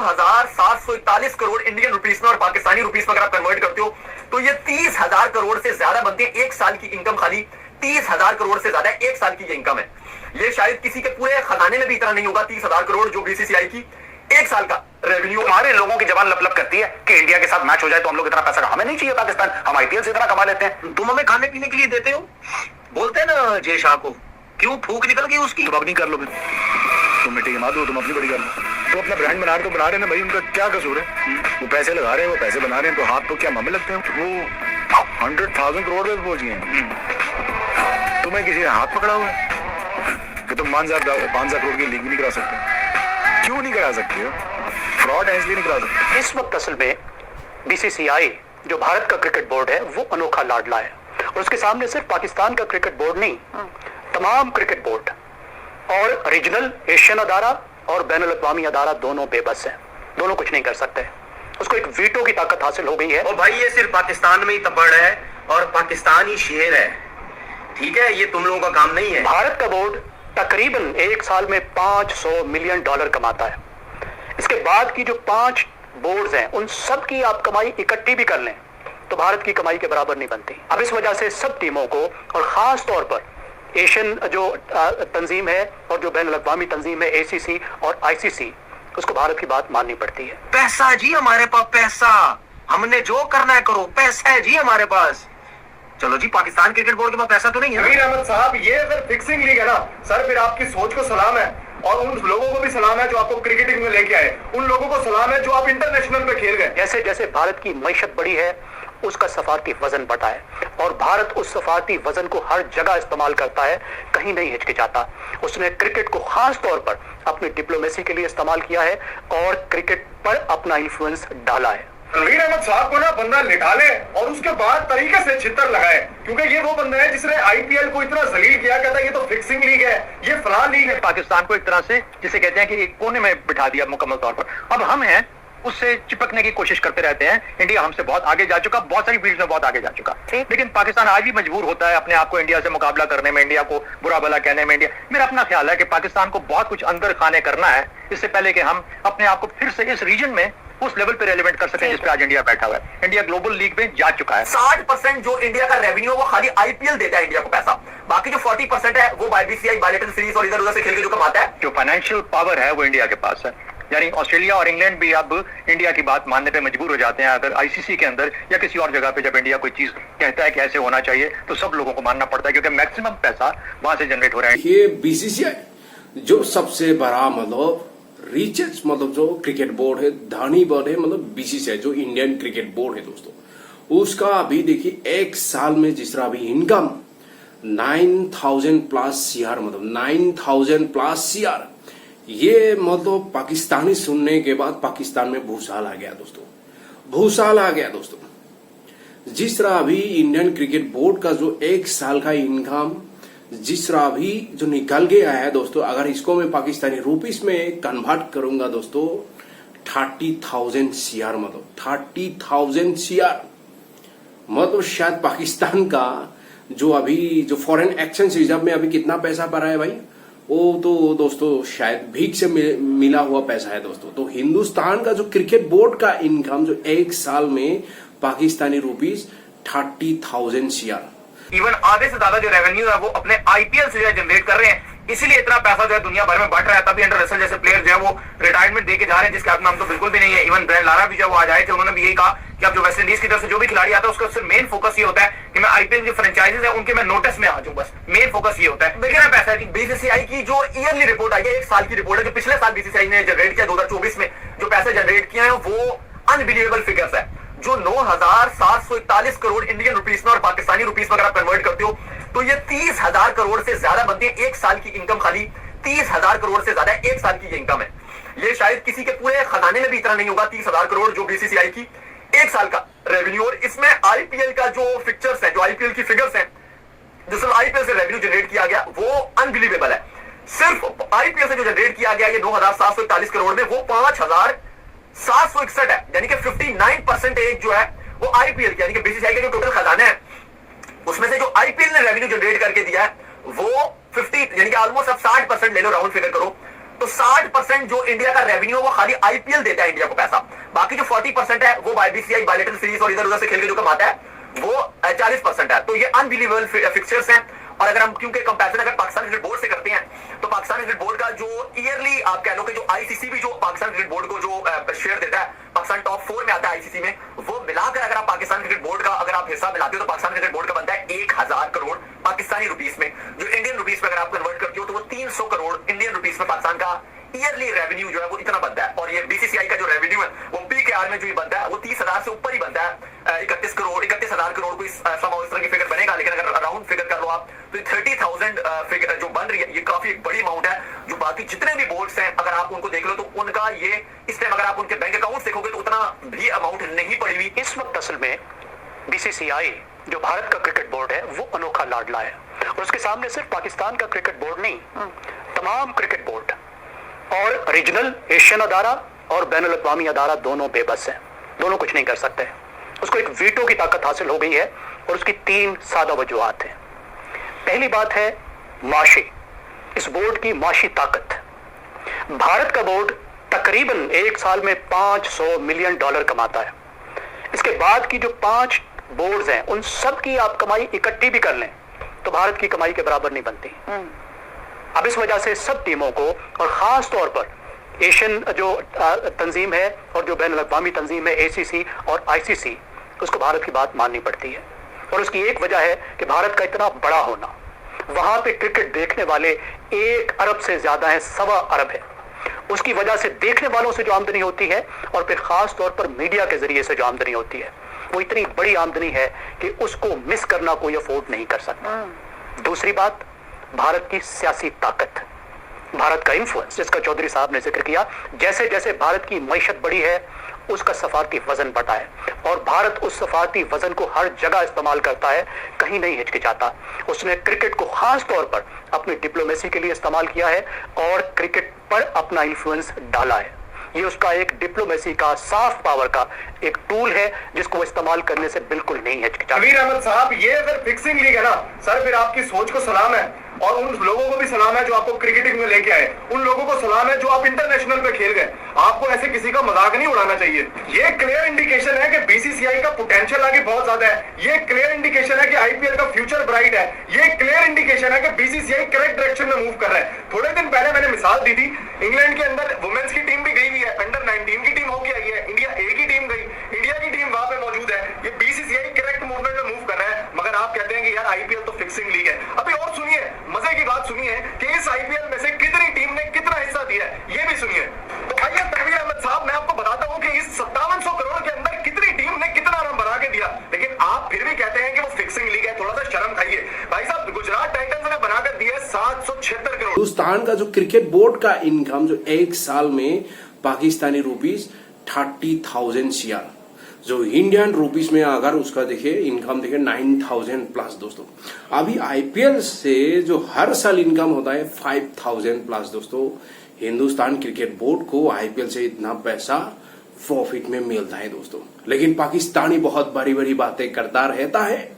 9,741 crore Indian rupees में और Pakistani rupees में अगर आप कन्वर्ट करते हो तो ये 30,000 करोड़ से ज्यादा बनती है। एक साल की इनकम खाली 30,000 करोड़ से ज्यादा एक साल की ये इनकम है। ये शायद किसी के पूरे खजाने में भी इतना नहीं होगा 30,000 करोड़ जो बीसीसीआई की एक साल का रेवेन्यू। हमारे लोगों की जबान लप करती है कि इंडिया के साथ मैच हो जाए तो हम लोग इतना पैसा, हमें नहीं चाहिए पाकिस्तान, हम आईपीएल से इतना कमा लेते हैं। तुम हमें खाने पीने के लिए देते हो, बोलते हैं ना जय शाह को, क्यों फूक निकल गई उसकी। तुम अपनी कर लो, तुम मिट्टी के मार दो, तुम अपनी बड़ी कर लो। तो अपना ब्रांड बना रहे तो बना रहे ना भाई, उनका क्या कसूर है? वो पैसे लगा रहे हैं, वो पैसे बना रहे हैं, तो हाथ तो क्या हमें लगते हैं? वो 100,000 करोड़ में पहुंच गए। तुम्हें किसी ने हाथ पकड़ा हुआ है कि तुम 5,000 करोड़ की लीग भी नहीं करा सकते? क्यों नहीं करा सकते हो? फ्रॉड है इसलिए नहीं करा सकते। इस वक्त असल में बीसीसीआई जो भारत का क्रिकेट बोर्ड है वो अनोखा लाडला है, और उसके सामने सिर्फ पाकिस्तान का क्रिकेट बोर्ड नहीं, तमाम क्रिकेट बोर्ड और रीजनल एशियन अदारा और बैनुल अक़वामी अदारा दोनों बेबस है, दोनों कुछ नहीं कर सकते। उसको एक वीटो की ताकत हासिल हो गई है। और भाई ये सिर्फ पाकिस्तान में ही तबड़ है और पाकिस्तान ही शेर है, ठीक है, ये तुम लोगों का काम नहीं है। भारत का बोर्ड तकरीबन एक साल में $500 मिलियन कमाता है। इसके बाद की जो 5 बोर्ड्स हैं उन सब की आप कमाई इकट्ठी भी कर लें तो भारत की कमाई के बराबर नहीं बनती। अब इस वजह से सब टीमों को, और खास तौर पर एशियन जो तंजीम है और जो बैनुल अक़वामी तंजीम है एसीसी और आईसीसी, उसको भारत की बात माननी पड़ती है। पैसा जी हमारे पास, पैसा, हमने जो करना है करो, पैसा है जी हमारे पास। चलो जी, पाकिस्तान क्रिकेट बोर्ड के पास पैसा तो नहीं है। नवीर अहमद साहब, ये अगर फिक्सिंग लीग है ना सर, फिर आपकी सोच को सलाम है, और उन लोगों को भी सलाम है जो आपको क्रिकेटिंग में लेके आए, उन लोगों को सलाम है जो आप इंटरनेशनल पे खेल गए। जैसे जैसे भारत की मईशत बढ़ी है उसका सफारती वजन बढ़ा है, और भारत उस सफारती वजन को हर जगह इस्तेमाल करता है, कहीं नहीं हिचकिचाता। उसने क्रिकेट को खास तौर पर अपनी डिप्लोमेसी के लिए इस्तेमाल किया है और क्रिकेट पर अपना इन्फ्लुएंस डाला है। नवीर अहमद साहब को ना बंदा लिटा ले और उसके बाद तरीके से छितर लगाए, क्योंकि ये वो बंदा है जिसने आईपीएल को इतना जलील किया, कहता है ये तो फिक्सिंग लीग है, ये फलां लीग है। पाकिस्तान को एक तरह से जिसे कहते हैं कि एक कोने में बिठा दिया मुकम्मल तौर पर। अब हम हैं उससे चिपकने की कोशिश करते रहते हैं। इंडिया हमसे बहुत आगे जा चुका, बहुत सारी फील्ड में बहुत आगे जा चुका, लेकिन पाकिस्तान आज भी मजबूर होता है अपने आप को इंडिया से मुकाबला करने में, इंडिया को बुरा भला कहने में। मेरा अपना ख्याल है कि पाकिस्तान को बहुत कुछ अंदर खाने करना है इससे पहले कि हम अपने आप को फिर से इस रीजन में उस लेवल पे रेलेवेंट कर सकें जिस पे आज इंडिया बैठा हुआ है। इंडिया ग्लोबल लीग में जा चुका है। 60% जो इंडिया का रेवेन्यू है वो खाली आईपीएल देता है इंडिया को पैसा, बाकी जो 40% है वो बीसीसीआई बायलेटरल सीरीज और इधर उधर से खेल के जो कमाता है। जो फाइनेंशियल पावर है वो इंडिया के पास है, यानी ऑस्ट्रेलिया और इंग्लैंड भी अब इंडिया की बात मानने पे मजबूर हो जाते हैं। अगर आईसीसी के अंदर या किसी और जगह पे जब इंडिया कोई चीज कहता है कि ऐसे होना चाहिए तो सब लोगों को मानना पड़ता है, क्योंकि मैक्सिमम पैसा वहां से जनरेट हो रहा है। ये बीसीसीआई जो सबसे बड़ा मतलब रिचेस्ट मतलब जो क्रिकेट बोर्ड है, धनी बोर्ड है, मतलब बीसीसीआई जो इंडियन क्रिकेट बोर्ड है दोस्तों, उसका अभी देखिए एक साल में जिस तरह अभी इनकम 9,000 प्लस सीआर, मतलब 9,000 प्लस सीआर, ये मतलब पाकिस्तानी सुनने के बाद पाकिस्तान में भूसाल आ गया दोस्तों, भूसाल आ गया दोस्तों। जिस तरह अभी इंडियन क्रिकेट बोर्ड का जो एक साल का इनकम जिस तरह अभी जो निकल के आया है दोस्तों, अगर इसको मैं पाकिस्तानी रुपीस में कन्वर्ट करूंगा दोस्तों 30,000 सीआर, मतलब 30,000 सीआर, मतलब शायद पाकिस्तान का जो अभी जो फॉरेन एक्सचेंज रिजर्व में अभी कितना पैसा पड़ा है भाई, वो तो दोस्तों शायद भीख से मिला हुआ पैसा है दोस्तों। तो हिंदुस्तान का जो क्रिकेट बोर्ड का इनकम जो एक साल में पाकिस्तानी रुपीस 30,000 सीआर, इवन आधे से ज्यादा जो रेवेन्यू है वो अपने आईपीएल से जनरेट कर रहे हैं, इसीलिए इतना पैसा जो है दुनिया भर में बढ़ रहा है। तभी अंडर रसल जैसे प्लेयर जो है वो रिटायरमेंट देके जा रहे हैं, जिसके हाथ में हम तो बिल्कुल भी नहीं है। इवन ब्रायन लारा भी जो वो आ जाए थे, उन्होंने भी यही कहा कि अब जो वेस्ट इंडीज की तरफ से जो भी खिलाड़ी आता है उसका सिर्फ मेन फोकस ये होता है कि मैं आईपीएल की फ्रेंचाइजीज है उनके मैं नोटिस में आ जाऊं, बस मेन फोकस ये होता है। देखिए ना पैसा है, बीसीसीआई की जो ईयरली रिपोर्ट आई है, एक साल की रिपोर्ट है, जो पिछले साल बीसीसीआई ने जनरेट किया 2024 में जो पैसे जनरेट किए हैं वो अनबिलीवेबल फिगर्स है। जो 9,741 करोड़ इंडियन रुपीस में और पाकिस्तानी रुपीस में अगर आप कन्वर्ट करते हो तो ये 30,000 करोड़ से ज्यादा बनती है। एक साल की इनकम खाली 30,000 करोड़ से ज्यादा एक साल की ये इनकम है। ये शायद किसी के पूरे खजाने में भी इतना नहीं होगा 30,000 करोड़ जो बीसीसीआई की एक साल का रेवेन्यू। और इसमें आईपीएल का जो फिक्चर्स है, जो आईपीएल की फिगर्स है, जो सिर्फ आईपीएल से रेवेन्यू जनरेट किया गया वो अनबिलीवेबल है। सिर्फ आईपीएल से जो जनरेट किया गया ये 9,741 करोड़ में वो 5,761 है, यानी कि 59% जो है वो आईपीएल यानी कि बीसीसीआई का जो टोटल खजाना है उसमें से जो आईपीएल ने रेवेन्यू जनरेट करके दिया है वो 50 यानी कि ऑलमोस्ट अब 60% ले लो, राउंड फिगर करो, तो 60% जो इंडिया का रेवेन्यू है वो खाली आईपीएल देता है इंडिया को पैसा। बाकी जो 40% है वो बीसीसीआई बायलेटरल सीरीज और इधर उधर से खेल के जो कमाता है वो 40% है। तो ये अनबिलीवेबल फिक्चर्स हैं। और अगर हम क्योंकि कंपैरिजन अगर पाकिस्तान क्रिकेट बोर्ड से करते हैं तो पाकिस्तान क्रिकेट बोर्ड का जो ईयरली आप कह लो कि जो आईसीसी भी जो पाकिस्तान क्रिकेट बोर्ड को जो शेयर देता है, पाकिस्तान टॉप 4 में आता है आईसीसी में, वो मिलाकर अगर आप पाकिस्तान क्रिकेट बोर्ड का अगर आप हिस्सा मिलाते हो तो पाकिस्तान क्रिकेट बोर्ड का बनता है 1000 करोड़ पाकिस्तानी रुपीस में। जो इंडियन रुपीस में अगर आप कन्वर्ट करते हो तो वो 300 करोड़ इंडियन रुपीस में पाकिस्तान का ईयरली रेवेन्यू जो है वो इतना बनता है। और ये बीसीसीआई का जो रेवेन्यू है वो पीकेआर में जो बनता है वो 30,000 से ऊपर ही बनता है। 31,000 करोड़ को इस तरह की फिगर बनेगा, लेकिन अगर राउंड फिगर कर लो आप तो 30,000 फिगर जो बन रही है ये काफी एक बड़ी अमाउंट है। जो बाकी जितने भी बोर्ड्स हैं अगर आप उनको देख लो तो उनका ये इस टाइम अगर आप उनके बैंक अकाउंट देखोगे तो उतना भी अमाउंट नहीं पड़ी हुई। इस वक्त असल में बीसीसीआई जो भारत का क्रिकेट बोर्ड है वो अनोखा लाडला है और उसके सामने सिर्फ पाकिस्तान का क्रिकेट बोर्ड नहीं, तमाम क्रिकेट बोर्ड और रीजनल एशियन अदारा और बैनुल अक़वामी अदारा दोनों बेबस हैं, दोनों कुछ नहीं कर सकते। उसको एक वीटो की ताकत हासिल हो गई है और उसकी 3 सादा वजूहात हैं। पहली बात है माशी, इस बोर्ड की माशी ताकत। भारत का बोर्ड तकरीबन एक साल में $500 मिलियन कमाता है। इसके बाद की जो 5 बोर्ड्स हैं उन सब की आप कमाई इकट्ठी भी कर लें तो भारत की कमाई के बराबर नहीं बनती। अब इस वजह से सब टीमों को और खास तौर पर एशियन जो तंजीम है और जो बैनुल अक़वामी तंजीम है एसीसी और आईसीसी, उसको भारत की बात माननी पड़ती है। और उसकी एक वजह है कि भारत का इतना बड़ा होना, वहां पे क्रिकेट देखने वाले 1 अरब से ज्यादा है, 1.25 अरब है। उसकी वजह से देखने वालों से जो आमदनी होती है और फिर खास तौर पर मीडिया के जरिए से जो आमदनी होती है वो इतनी बड़ी आमदनी है कि उसको मिस करना कोई अफोर्ड नहीं कर सकता। दूसरी बात, भारत की सियासी ताकत, भारत का इन्फ्लुएंस जिसका चौधरी साहब ने जिक्र किया। जैसे जैसे भारत की मईशत बढ़ी है उसका सफारती वजन बढ़ा है और भारत उस सफारती वजन को हर जगह इस्तेमाल करता है, कहीं नहीं हिचकिचाता। उसने क्रिकेट को खास तौर पर अपनी डिप्लोमेसी के लिए इस्तेमाल किया है और क्रिकेट पर अपना इन्फ्लुएंस डाला है। ये उसका एक डिप्लोमेसी का, सॉफ्ट पावर का एक टूल है जिसको वो इस्तेमाल करने से बिल्कुल नहीं हिचकिचाता। कबीर अहमद साहब, ये अगर फिक्सिंग लीग है ना सर, फिर आपकी सोच को सलाम है और उन लोगों को भी सलाम है जो आपको क्रिकेटिंग में लेके आए, उन लोगों को सलाम है जो आप इंटरनेशनल पे खेल गए। आपको ऐसे किसी का मजाक नहीं उड़ाना चाहिए। ये क्लियर इंडिकेशन है कि बीसीसीआई का पोटेंशियल आगे बहुत ज्यादा है। ये क्लियर इंडिकेशन है कि आईपीएल का फ्यूचर ब्राइट है। ये क्लियर इंडिकेशन है कि बीसीसीआई करेक्ट डायरेक्शन में मूव कर रहा है। थोड़े दिन पहले मैंने मिसाल दी थी, इंग्लैंड के अंदर वुमेन्स की टीम भी गई हुई है, अंडर 19 की टीम होके आई है, इंडिया ए की टीम गई, इंडिया की टीम वहां पे मौजूद है। ये बीसीसीआई करेक्ट मूवमेंट में मूव कर रहा है। मगर आप कहते हैं कि यार आईपीएल तो फिक्सिंग लीग है। अभी और सुनिए, मजे की बात सुनिए कि इस आईपीएल में से कितनी टीम ने कितना हिस्सा दिया है, ये भी सुनिए। तो आइए तनवीर अहमद साहब, मैं आपको बताता हूं कि इस 5700 करोड़ के अंदर कितनी टीम ने कितना रन बना के दिया, लेकिन आप फिर भी कहते हैं कि वो फिक्सिंग लीग है। थोड़ा सा शर्म खाइए भाई साहब। गुजरात टाइटंस ने बनाकर दिया 776 करोड़। हिंदुस्तान का जो क्रिकेट बोर्ड का इनकम जो एक साल में पाकिस्तानी रुपीस 30,000 CR, जो इंडियन रुपीस में अगर उसका देखिए इनकम देखिए 9,000 प्लस दोस्तों। अभी आईपीएल से जो हर साल इनकम होता है 5,000 प्लस दोस्तों। हिंदुस्तान क्रिकेट बोर्ड को आईपीएल से इतना पैसा प्रॉफिट में मिलता है दोस्तों। लेकिन पाकिस्तानी बहुत बड़ी बड़ी बातें करता रहता है।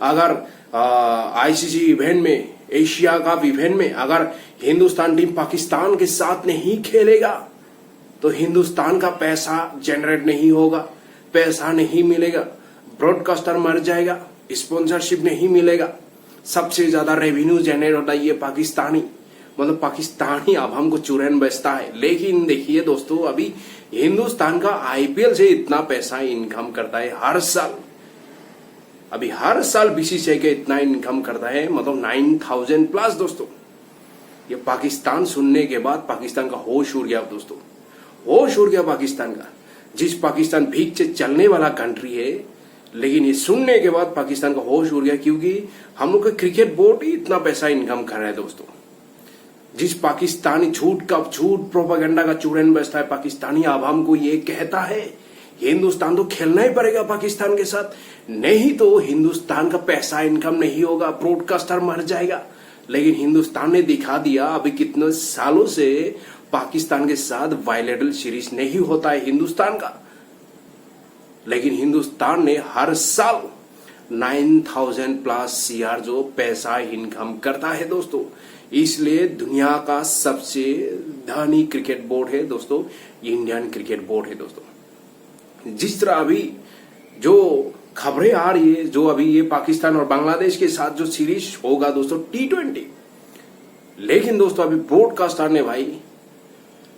अगर आईसीसी इवेंट में, एशिया कप इवेंट में अगर हिंदुस्तान टीम पाकिस्तान के साथ नहीं खेलेगा तो हिंदुस्तान का पैसा जनरेट नहीं होगा, पैसा नहीं मिलेगा, ब्रॉडकास्टर मर जाएगा, स्पॉन्सरशिप नहीं मिलेगा। सबसे ज्यादा रेवेन्यू जनरेट होता है ये पाकिस्तानी, मतलब पाकिस्तानी अब हमको चुरैन बेचता है। लेकिन देखिए दोस्तों, अभी हिंदुस्तान का आईपीएल से इतना पैसा इनकम करता है हर साल। अभी हर साल बीसीसीआई के इतना इनकम करता है, मतलब 9,000 प्लस दोस्तों। ये पाकिस्तान सुनने के बाद पाकिस्तान का होश उड़ गया दोस्तों, होश उड़ गया पाकिस्तान का। जिस पाकिस्तान भीख से चलने वाला कंट्री है, लेकिन ये सुनने के बाद पाकिस्तान का होश उड़ गया, क्योंकि हम लोग का क्रिकेट बोर्ड ही इतना पैसा इनकम कर रहा है दोस्तों। जिस पाकिस्तानी झूठ प्रोपेगेंडा का चूरन बजता है, पाकिस्तानी आवाम को ये कहता है हिंदुस्तान तो खेलना ही पड़ेगा पाकिस्तान के साथ, नहीं तो हिंदुस्तान का पैसा इनकम नहीं होगा, ब्रॉडकास्टर मर जाएगा। लेकिन हिंदुस्तान ने दिखा दिया, अभी कितने सालों से पाकिस्तान के साथ बायलैटरल सीरीज नहीं होता है हिंदुस्तान का, लेकिन हिंदुस्तान ने हर साल 9,000 प्लस CR जो पैसा इनकम करता है दोस्तों। इसलिए दुनिया का सबसे धनी क्रिकेट बोर्ड है दोस्तों, इंडियन क्रिकेट बोर्ड है दोस्तों। जिस तरह अभी जो खबरें आ रही है, जो अभी ये पाकिस्तान और बांग्लादेश के साथ जो सीरीज होगा दोस्तों T20, लेकिन दोस्तों अभी ब्रॉडकास्टर ने भाई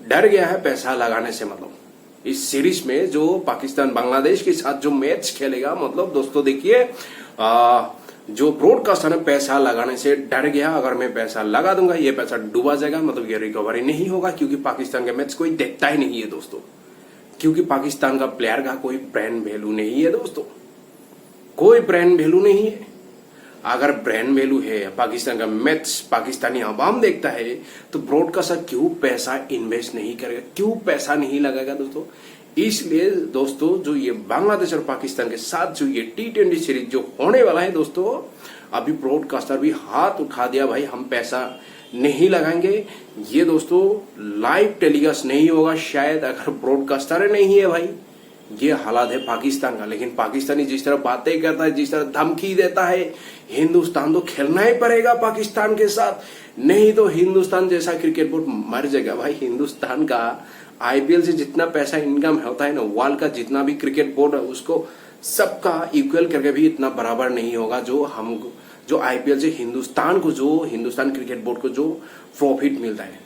डर गया है पैसा लगाने से। मतलब इस सीरीज में जो पाकिस्तान बांग्लादेश के साथ जो मैच खेलेगा, मतलब दोस्तों देखिए जो ब्रॉडकास्टर ने पैसा लगाने से डर गया। अगर मैं पैसा लगा दूंगा ये पैसा डूबा जाएगा, मतलब ये रिकवरी नहीं होगा, क्योंकि पाकिस्तान का मैच कोई देखता ही नहीं है दोस्तों, क्योंकि पाकिस्तान का प्लेयर का कोई ब्रांड वैल्यू नहीं है दोस्तों, कोई ब्रांड वैल्यू नहीं है। अगर ब्रांड वैल्यू है, पाकिस्तान का मैच पाकिस्तानी अवाम देखता है, तो ब्रॉडकास्टर क्यों पैसा इन्वेस्ट नहीं करेगा, क्यों पैसा नहीं लगाएगा दोस्तों। इसलिए दोस्तों जो ये बांग्लादेश और पाकिस्तान के साथ जो ये T20 सीरीज जो होने वाला है दोस्तों, अभी ब्रॉडकास्टर भी हाथ उठा दिया, भाई हम पैसा नहीं लगाएंगे। ये दोस्तों लाइव टेलीकास्ट नहीं होगा शायद, अगर ब्रॉडकास्टर नहीं है भाई। ये हालात है पाकिस्तान का। लेकिन पाकिस्तानी जिस तरह बातें करता है, जिस तरह धमकी देता है, हिंदुस्तान तो खेलना ही पड़ेगा पाकिस्तान के साथ, नहीं तो हिंदुस्तान जैसा क्रिकेट बोर्ड मर जाएगा भाई। हिंदुस्तान का IPL से जितना पैसा इनकम होता है ना, वर्ल्ड का जितना भी क्रिकेट बोर्ड है उसको सबका इक्वल करके भी इतना बराबर नहीं होगा जो IPL से हिंदुस्तान को, जो हिंदुस्तान क्रिकेट बोर्ड को जो प्रॉफिट मिलता है।